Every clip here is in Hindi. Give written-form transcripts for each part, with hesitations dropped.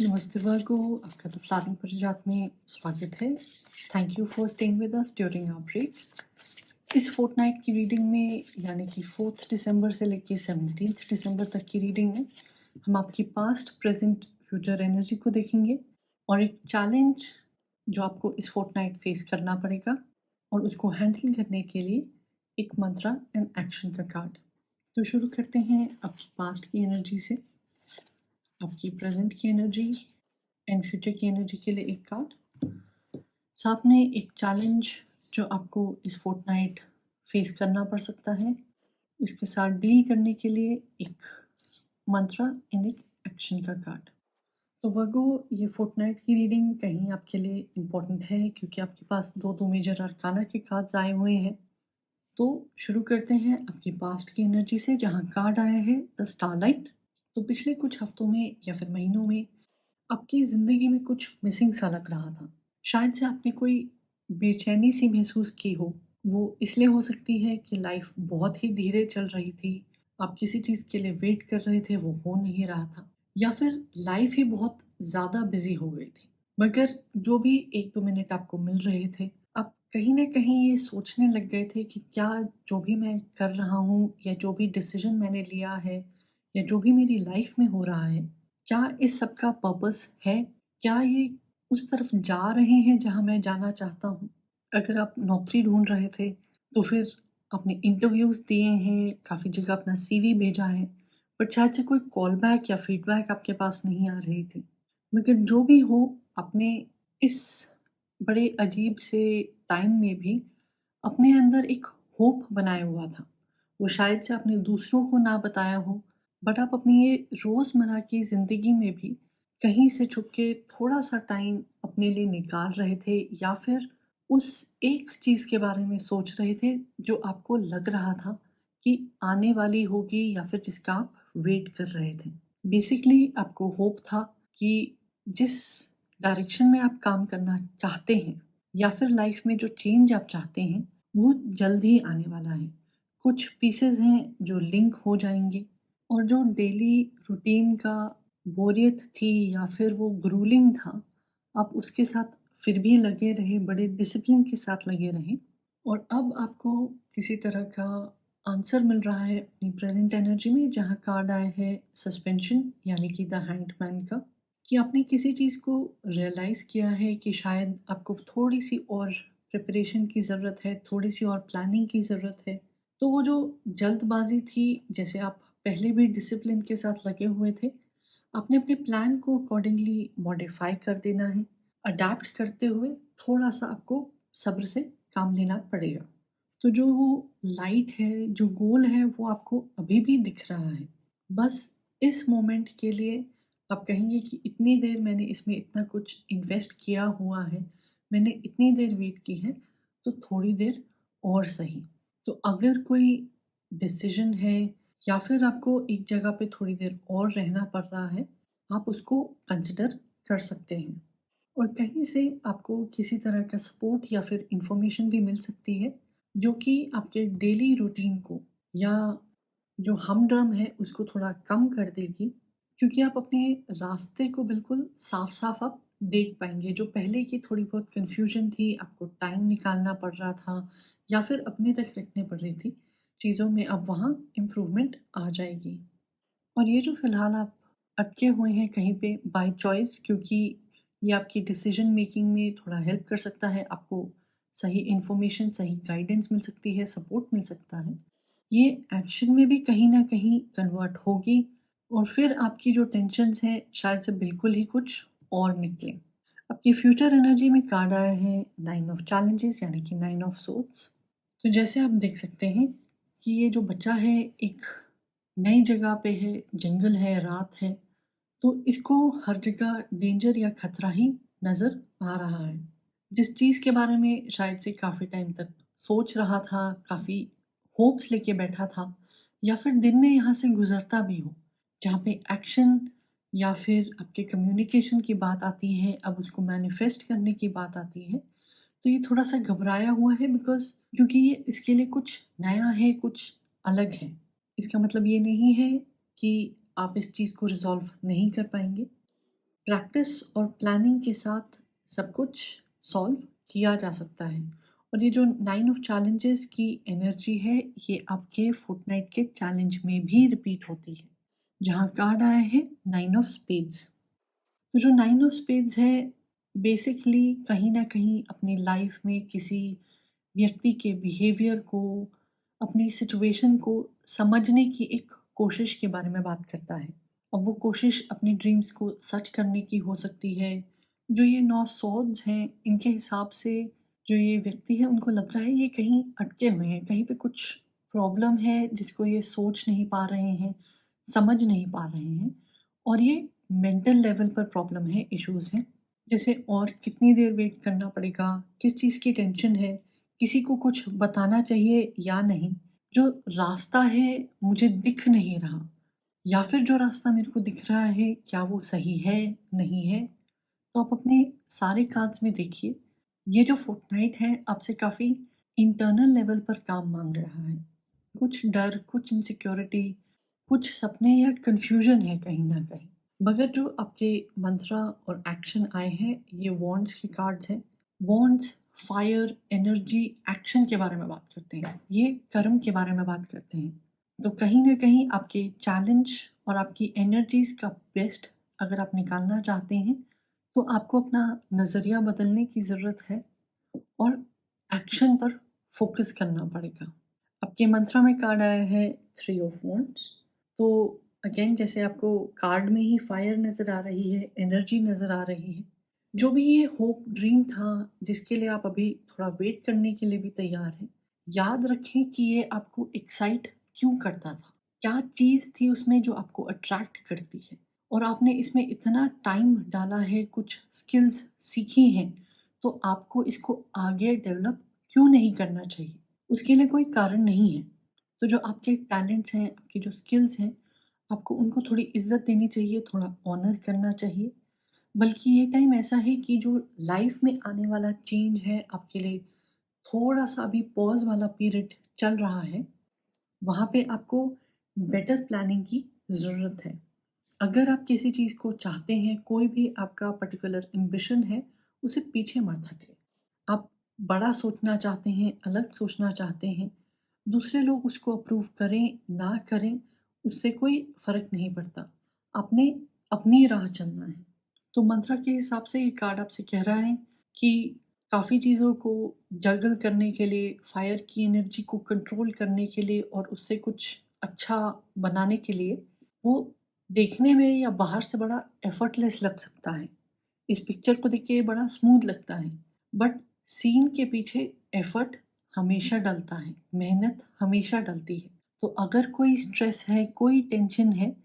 नमस्ते वर्गो, आपका द फ्लावरिंग परिजात में स्वागत है। Thank you for staying with us during our break. इस फोर्टनाइट की रीडिंग में यानी कि 4 दिसंबर से लेकर 17 दिसंबर तक की रीडिंग में हम आपकी पास्ट, प्रेजेंट, फ्यूचर एनर्जी को देखेंगे और एक चैलेंज जो आपको इस फोर्टनाइट फेस करना पड़ेगा और उसको हैंडल करने के लिए एक मंत्रा एंड एक्शन का कार्ड। तो शुरू करते हैं आपकी पास्ट की एनर्जी से, आपकी प्रेजेंट की एनर्जी एंड फ्यूचर की एनर्जी के लिए एक कार्ड, साथ में एक चैलेंज जो आपको इस फोर्टनाइट फेस करना पड़ सकता है, इसके साथ डील करने के लिए एक मंत्रा एंड एक एक्शन का कार्ड। तो वर्गो, ये फोर्टनाइट की रीडिंग कहीं आपके लिए इम्पोर्टेंट है क्योंकि आपके पास दो मेजर अरकाना के कार्ड्स आए हुए हैं। तो शुरू करते हैं आपकी पास्ट की एनर्जी से, जहाँ कार्ड आया है द स्टारलाइट। तो पिछले कुछ हफ्तों में या फिर महीनों में आपकी ज़िंदगी में कुछ मिसिंग सा लग रहा था। शायद से आपने कोई बेचैनी सी महसूस की हो। वो इसलिए हो सकती है कि लाइफ बहुत ही धीरे चल रही थी, आप किसी चीज़ के लिए वेट कर रहे थे, वो हो नहीं रहा था, या फिर लाइफ ही बहुत ज़्यादा बिज़ी हो गई थी। मगर जो भी 1-2 मिनट आपको मिल रहे थे, आप कहीं न कहीं ये सोचने लग गए थे कि क्या जो भी मैं कर रहा हूँ या जो भी डिसीज़न मैंने लिया है या जो भी मेरी लाइफ में हो रहा है, क्या इस सब का पर्पस है? क्या ये उस तरफ जा रहे हैं जहाँ मैं जाना चाहता हूँ? अगर आप नौकरी ढूँढ रहे थे, तो फिर आपने इंटरव्यूज़ दिए हैं, काफ़ी जगह अपना सीवी भेजा है, बट शायद से कोई कॉल बैक या फीडबैक आपके पास नहीं आ रही थी। मगर जो भी हो, आपने इस बड़े अजीब से टाइम में भी अपने अंदर एक होप बनाया हुआ था। वो शायद से आपने दूसरों को ना बताया हो, बट आप अपनी ये रोज़मर्रा की ज़िंदगी में भी कहीं से छुप के थोड़ा-सा टाइम अपने लिए निकाल रहे थे, या फिर उस एक चीज़ के बारे में सोच रहे थे जो आपको लग रहा था कि आने वाली होगी या फिर जिसका आप वेट कर रहे थे। बेसिकली आपको होप था कि जिस डायरेक्शन में आप काम करना चाहते हैं या फिर लाइफ में जो चेंज आप चाहते हैं, वो जल्द ही आने वाला है। कुछ पीसेज़ हैं जो लिंक हो जाएँगे और जो डेली रूटीन का बोरियत थी या फिर वो ग्रूलिंग था, आप उसके साथ फिर भी लगे रहे, बड़े डिसिप्लिन के साथ लगे रहे और अब आपको किसी तरह का आंसर मिल रहा है अपनी प्रेज़ेंट एनर्जी में, जहाँ कार्ड आया है सस्पेंशन यानी कि द हैंगमैन का, कि आपने किसी चीज़ को रियलाइज़ किया है कि शायद आपको थोड़ी-सी और प्रिपरेशन की ज़रूरत है, थोड़ी-सी और प्लानिंग की ज़रूरत है। तो वो जो जल्दबाज़ी थी, जैसे आप पहले भी डिसिप्लिन के साथ लगे हुए थे, आपने अपने प्लान को अकॉर्डिंगली मॉडिफ़ाई कर देना है। अडैप्ट करते हुए थोड़ा-सा आपको सब्र से काम लेना पड़ेगा। तो जो वो लाइट है, जो गोल है, वो आपको अभी भी दिख रहा है। बस इस मोमेंट के लिए आप कहेंगे कि इतनी देर मैंने इसमें इतना कुछ इन्वेस्ट किया हुआ है, मैंने इतनी देर वेट की है, तो थोड़ी देर और सही। तो अगर कोई डिसीज़न है या फिर आपको एक जगह पे थोड़ी देर और रहना पड़ रहा है, आप उसको कंसिडर कर सकते हैं। और कहीं से आपको किसी तरह का सपोर्ट या फिर इंफॉर्मेशन भी मिल सकती है, जो कि आपके डेली रूटीन को या जो हमड्रम है उसको थोड़ा कम कर देगी, क्योंकि आप अपने रास्ते को बिल्कुल साफ-साफ आप देख पाएँगे। जो पहले की थोड़ी बहुत कन्फ्यूजन थी, आपको टाइम निकालना पड़ रहा था या फिर अपने तक रखनी पड़ रही थी, चीज़ों में अब वहाँ इम्प्रूवमेंट आ जाएगी। और ये जो फ़िलहाल आप अटके हुए हैं कहीं पे बाय चॉइस, क्योंकि ये आपकी डिसीज़न मेकिंग में थोड़ा हेल्प कर सकता है, आपको सही इन्फॉर्मेशन, सही गाइडेंस मिल सकती है, सपोर्ट मिल सकता है। ये एक्शन में भी कहीं न कहीं कन्वर्ट होगी और फिर आपकी जो टेंशन्स हैं शायद से बिल्कुल ही कुछ और निकलें। आपकी फ्यूचर एनर्जी में कार्ड आया है 9 ऑफ चैलेंजेस यानी कि 9 ऑफ सोर्ड्स। तो जैसे आप देख सकते हैं कि ये जो बच्चा है एक नई जगह पे है, जंगल है, रात है, तो इसको हर जगह डेंजर या खतरा ही नज़र आ रहा है। जिस चीज़ के बारे में शायद से काफ़ी टाइम तक सोच रहा था, काफ़ी होप्स लेके बैठा था, या फिर दिन में यहाँ से गुज़रता भी हो, जहाँ पे एक्शन या फिर आपके कम्युनिकेशन की बात आती है, अब उसको मैनिफेस्ट करने की बात आती है, तो ये थोड़ा-सा घबराया हुआ है, क्योंकि ये इसके लिए कुछ नया है, कुछ अलग है। इसका मतलब ये नहीं है कि आप इस चीज़ को रिज़ॉल्व नहीं कर पाएँगे। प्रैक्टिस और प्लानिंग के साथ सब कुछ सॉल्व किया जा सकता है। और ये जो 9 ऑफ चैलेंजेस की एनर्जी है, ये आपके फोर्टनाइट के चैलेंज में भी रिपीट होती है। जहाँ कार्ड आया है 9 ऑफ स्पेड्स। तो जो 9 ऑफ स्पेड्स है, बेसिकली कहीं न कहीं अपनी लाइफ में किसी व्यक्ति के बिहेवियर को, अपनी सिचुएशन को समझने की एक कोशिश के बारे में बात करता है। अब वो कोशिश अपने ड्रीम्स को सच करने की हो सकती है। जो ये 9 सॉर्ड्स हैं, इनके हिसाब से जो ये व्यक्ति है, उनको लग रहा है ये कहीं अटके हुए हैं, कहीं पे कुछ प्रॉब्लम है जिसको ये सोच नहीं पा रहे हैं, समझ नहीं पा रहे हैं। और ये मेंटल लेवल पर प्रॉब्लम है, इश्यूज़ हैं। जैसे और कितनी देर वेट करना पड़ेगा, किस चीज़ की टेंशन है, किसी को कुछ बताना चाहिए या नहीं, जो रास्ता है मुझे दिख नहीं रहा, या फिर जो रास्ता मेरे को दिख रहा है क्या वो सही है, नहीं है। तो आप अपने सारे कार्ड्स में देखिए, ये जो फोर्टनाइट है आपसे काफ़ी इंटरनल लेवल पर काम मांग रहा है। कुछ डर, कुछ इनसिक्योरिटी, कुछ सपने या कन्फ्यूजन है कहीं न कहीं। मगर जो आपके मंत्रा और एक्शन आए हैं, ये वॉन्ड्स के कार्ड्स हैं। वॉन्ड्स फायर, एनर्जी, एक्शन के बारे में बात करते हैं। ये कर्म के बारे में बात करते हैं। तो कहीं न कहीं आपके चैलेंज और आपकी एनर्जीज़ का बेस्ट अगर आप निकालना चाहते हैं, तो आपको अपना नज़रिया बदलने की ज़रूरत है और एक्शन पर फ़ोकस करना पड़ेगा। आपके मंत्रा में कार्ड आया है 3 ऑफ वॉन्ड्स। तो अगेन जैसे आपको कार्ड में ही फायर नज़र आ रही है, एनर्जी नज़र आ रही है। जो भी ये होप ड्रीम था, जिसके लिए आप अभी थोड़ा वेट करने के लिए भी तैयार हैं, याद रखें कि ये आपको एक्साइट क्यों करता था? क्या चीज़ थी उसमें जो आपको अट्रैक्ट करती है? और आपने इसमें इतना टाइम डाला है, कुछ स्किल्स सीखी हैं, तो आपको इसको आगे डेवलप क्यों नहीं करना चाहिए? उसके लिए कोई कारण नहीं है। तो जो आपके टैलेंट्स हैं, आपकी जो स्किल्स हैं, आपको उनको थोड़ी इज़्ज़त देनी चाहिए, थोड़ा ऑनर करना चाहिए। बल्कि ये टाइम ऐसा है कि जो लाइफ़ में आने वाला चेंज है, आपके लिए थोड़ा-सा अभी पॉज़ वाला पीरियड चल रहा है, वहाँ पे आपको बेटर प्लानिंग की ज़रूरत है। अगर आप किसी चीज़ को चाहते हैं, कोई भी आपका पर्टिकुलर एम्बिशन है, उसे पीछे मत हटिए। आप बड़ा सोचना चाहते हैं, अलग सोचना चाहते हैं, दूसरे लोग उसको अप्रूव करें, ना करें, उससे कोई फ़र्क नहीं पड़ता। आपने अपनी राह चलना है। तो मंत्रा के हिसाब से ये कार्ड आपसे कह रहा है कि काफ़ी चीज़ों को जगल करने के लिए, फायर की एनर्जी को कंट्रोल करने के लिए और उससे कुछ अच्छा बनाने के लिए, वो देखने में या बाहर से बड़ा एफर्टलेस लग सकता है। इस पिक्चर को देख के ये बड़ा स्मूथ लगता है, बट सीन के पीछे एफर्ट हमेशा डलता है, मेहनत हमेशा डलती है। तो अगर कोई स्ट्रेस है, कोई टेंशन है,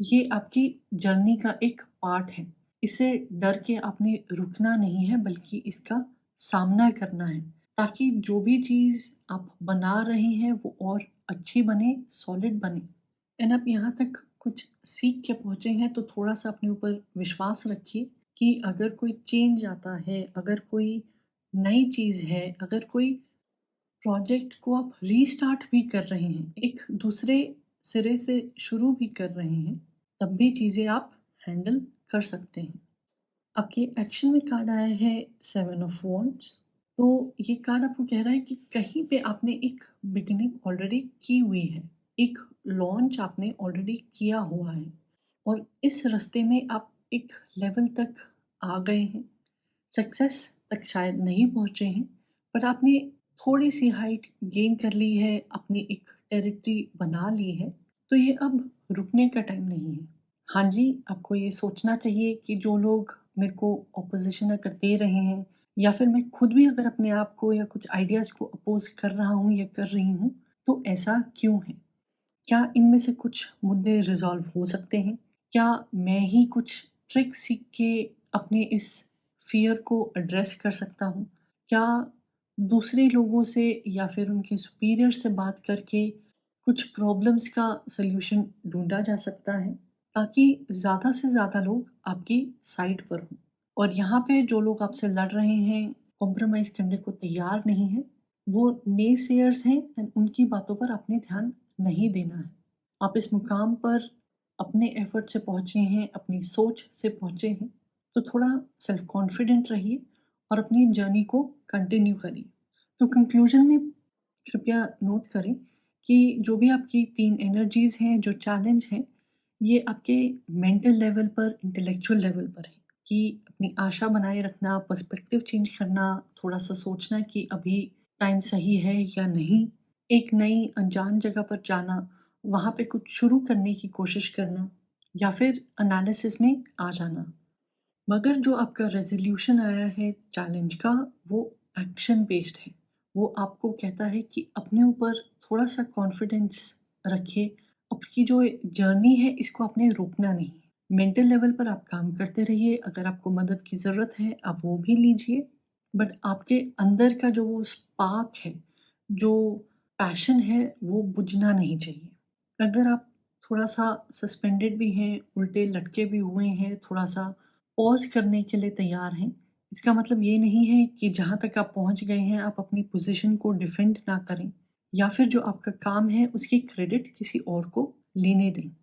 ये आपकी जर्नी का एक पार्ट है। इसे डर के आपने रुकना नहीं है, बल्कि इसका सामना करना है, ताकि जो भी चीज़ आप बना रहे हैं वो और अच्छी बने, सॉलिड बने। एंड आप यहाँ तक कुछ सीख के पहुँचे हैं, तो थोड़ा-सा अपने ऊपर विश्वास रखिए कि अगर कोई चेंज आता है, अगर कोई नई चीज़ है, अगर कोई प्रोजेक्ट को आप रीस्टार्ट भी कर रहे हैं, एक दूसरे सिरे से शुरू भी कर रहे हैं, तब भी चीज़ें आप हैंडल कर सकते हैं। आपके एक्शन में कार्ड आया है 7 ऑफ वॉन्ड्स। तो ये कार्ड आपको कह रहा है कि कहीं पे आपने एक बिगिनिंग ऑलरेडी की हुई है, एक लॉन्च आपने ऑलरेडी किया हुआ है और इस रास्ते में आप एक लेवल तक आ गए हैं। सक्सेस तक शायद नहीं पहुँचे हैं, बट आपने थोड़ी-सी हाइट गेन कर ली है, अपनी एक टेरिटरी बना ली है, तो ये अब रुकने का टाइम नहीं है। हाँ जी, आपको ये सोचना चाहिए कि जो लोग मेरे को ऑपोज़िशन अगर दे रहे हैं, या फिर मैं खुद भी अगर अपने आप को या कुछ आइडियाज़ को अपोज़ कर रहा हूँ या कर रही हूँ, तो ऐसा क्यों है? क्या इनमें से कुछ मुद्दे रिज़ॉल्व हो सकते हैं? क्या मैं ही कुछ ट्रिक सीख के अपने इस फ़ियर को एड्रेस कर सकता हूँ? क्या दूसरे लोगों से या फिर उनके सुपीरियर से बात करके कुछ प्रॉब्लम्स का सॉल्यूशन ढूँढा जा सकता है? ताकि ज़्यादा से ज़्यादा लोग आपकी साइड पर हों। और यहाँ पे जो लोग आपसे लड़ रहे हैं, कॉम्प्रोमाइज़ करने को तैयार नहीं हैं, वो नेसेयर्स हैं एंड उनकी बातों पर आपने ध्यान नहीं देना है। आप इस मुकाम पर अपने एफर्ट से पहुँचे हैं, अपनी सोच से पहुँचे हैं, तो थोड़ा सेल्फ कॉन्फिडेंट रहिए और अपनी जर्नी को कंटिन्यू करिए। तो कंक्लूजन में कृपया नोट करें कि जो भी आपकी 3 एनर्जीज़ हैं, जो चैलेंज हैं, ये आपके मेंटल लेवल पर, इंटेलेक्चुअल लेवल पर है कि अपनी आशा बनाए रखना, पर्सपेक्टिव चेंज करना, थोड़ा-सा सोचना कि अभी टाइम सही है या नहीं, एक नई अनजान जगह पर जाना, वहाँ पे कुछ शुरू करने की कोशिश करना या फिर एनालिसिस में आ जाना। मगर जो आपका रेज़ोल्यूशन आया है चैलेंज का, वो एक्शन बेस्ड है। वो आपको कहता है कि अपने ऊपर थोड़ा-सा कॉन्फिडेंस रखिए। आपकी जो जर्नी है, इसको आपने रोकना नहीं। मेंटल लेवल पर आप काम करते रहिए, अगर आपको मदद की ज़रूरत है, आप वो भी लीजिए। बट आपके अंदर का जो वो स्पार्क है, जो पैशन है, वो बुझना नहीं चाहिए। अगर आप थोड़ा-सा सस्पेंडेड भी हैं, उल्टे लटके भी हुए हैं, थोड़ा-सा पॉज़ करने के लिए तैयार हैं, इसका मतलब ये नहीं है कि जहाँ तक आप पहुँच गए हैं, आप अपनी पोज़ीशन को डिफेंड ना करें या फिर जो आपका काम है, उसकी क्रेडिट किसी और को लेने दें।